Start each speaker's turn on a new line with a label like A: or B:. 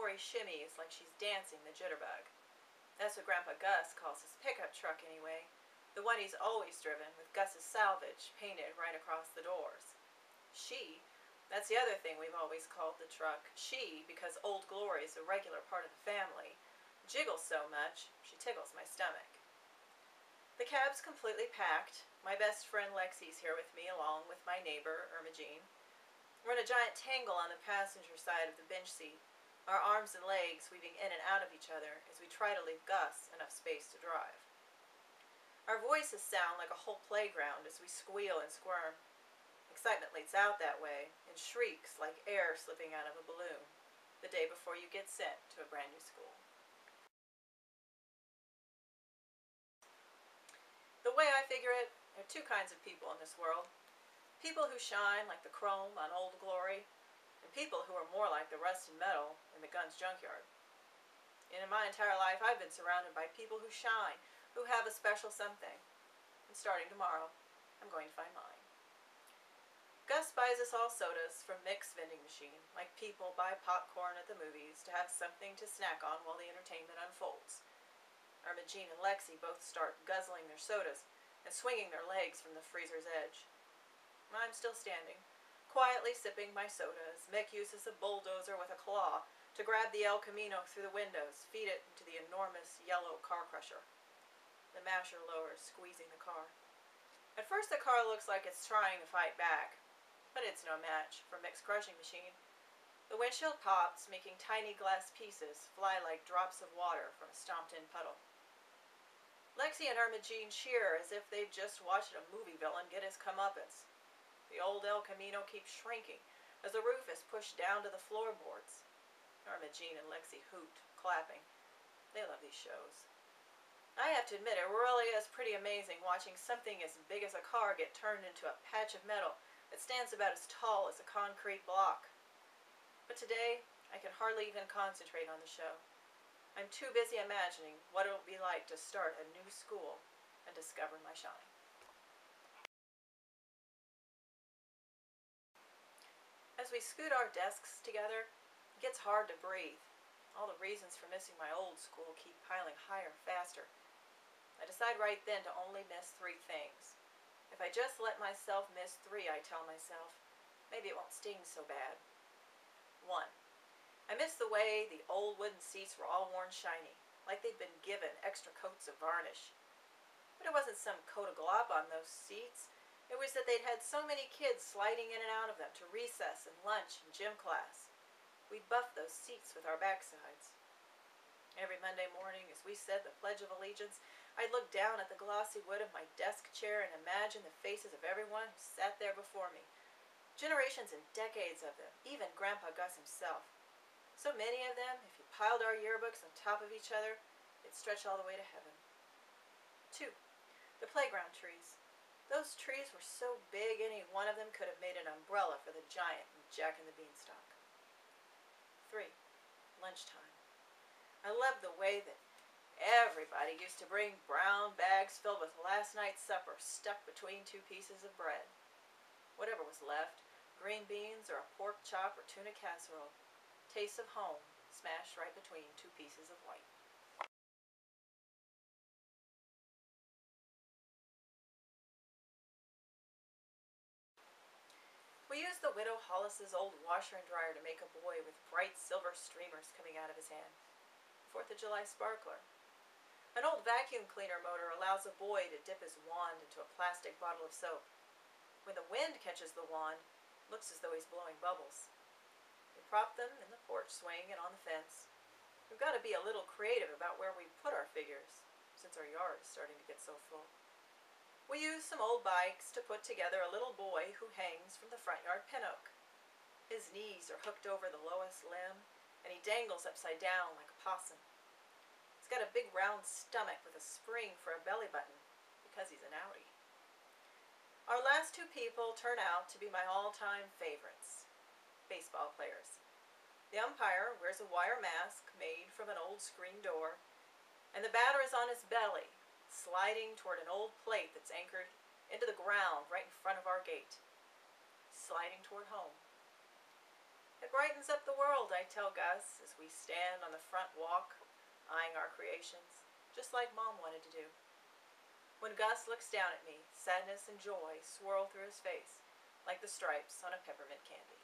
A: Glory shimmies like she's dancing the jitterbug. That's what Grandpa Gus calls his pickup truck anyway, the one he's always driven, with Gus's salvage painted right across the doors. She, that's the other thing we've always called the truck. She, because Old Glory's a regular part of the family, jiggles so much she tickles my stomach. The cab's completely packed. My best friend Lexi's here with me, along with my neighbor, Irma Jean. We're in a giant tangle on the passenger side of the bench seat, our arms and legs weaving in and out of each other as we try to leave Gus enough space to drive. Our voices sound like a whole playground as we squeal and squirm. Excitement leaks out that way and shrieks like air slipping out of a balloon the day before you get sent to a brand new school. The way I figure it, there are two kinds of people in this world. People who shine like the chrome on Old Glory, and people who are more like the rusted metal in the gun's junkyard. And in my entire life, I've been surrounded by people who shine, who have a special something. And starting tomorrow, I'm going to find mine. Gus buys us all sodas from Mick's vending machine, like people buy popcorn at the movies to have something to snack on while the entertainment unfolds. Irma Jean and Lexi both start guzzling their sodas and swinging their legs from the freezer's edge. I'm still standing, quietly sipping my soda as Mick uses a bulldozer with a claw to grab the El Camino through the windows, feed it into the enormous yellow car crusher. The masher lowers, squeezing the car. At first the car looks like it's trying to fight back, but it's no match for Mick's crushing machine. The windshield pops, making tiny glass pieces fly like drops of water from a stomped-in puddle. Lexi and Irma Jean cheer as if they'd just watched a movie villain get his comeuppance. The old El Camino keeps shrinking as the roof is pushed down to the floorboards. Irma Jean and Lexi hoot, clapping. They love these shows. I have to admit, it really is pretty amazing watching something as big as a car get turned into a patch of metal that stands about as tall as a concrete block. But today, I can hardly even concentrate on the show. I'm too busy imagining what it will be like to start a new school and discover my shine. As we scoot our desks together, it gets hard to breathe. All the reasons for missing my old school keep piling higher faster. I decide right then to only miss 3 things. If I just let myself miss 3, I tell myself, maybe it won't sting so bad. 1. I miss the way the old wooden seats were all worn shiny, like they'd been given extra coats of varnish. But it wasn't some coat of glop on those seats. It was that they'd had so many kids sliding in and out of them to recess and lunch and gym class. We buffed those seats with our backsides. Every Monday morning, as we said the Pledge of Allegiance, I'd look down at the glossy wood of my desk chair and imagine the faces of everyone who sat there before me. Generations and decades of them, even Grandpa Gus himself. So many of them, if you piled our yearbooks on top of each other, it'd stretch all the way to heaven. 2. The playground trees. Those trees were so big any one of them could have made an umbrella for the giant in Jack and the Beanstalk. 3. Lunchtime. I loved the way that everybody used to bring brown bags filled with last night's supper stuck between 2 pieces of bread. Whatever was left, green beans or a pork chop or tuna casserole, taste of home smashed right between 2 pieces of white. We used the Widow Hollis's old washer and dryer to make a buoy with bright silver streamers coming out of his hand. 4th of July sparkler. An old vacuum cleaner motor allows a boy to dip his wand into a plastic bottle of soap. When the wind catches the wand, it looks as though he's blowing bubbles. We prop them in the porch swing and on the fence. We've got to be a little creative about where we put our figures, since our yard is starting to get so full. We use some old bikes to put together a little boy who hangs from the front yard pin oak. His knees are hooked over the lowest limb, and he dangles upside down like a possum. He's got a big round stomach with a spring for a belly button, because he's an outie. Our last 2 people turn out to be my all-time favorites, baseball players. The umpire wears a wire mask made from an old screen door, and the batter is on his belly, sliding toward an old plate that's anchored into the ground right in front of our gate, sliding toward home. It brightens up the world, I tell Gus, as we stand on the front walk, eyeing our creations, just like Mom wanted to do. When Gus looks down at me, sadness and joy swirl through his face, like the stripes on a peppermint candy.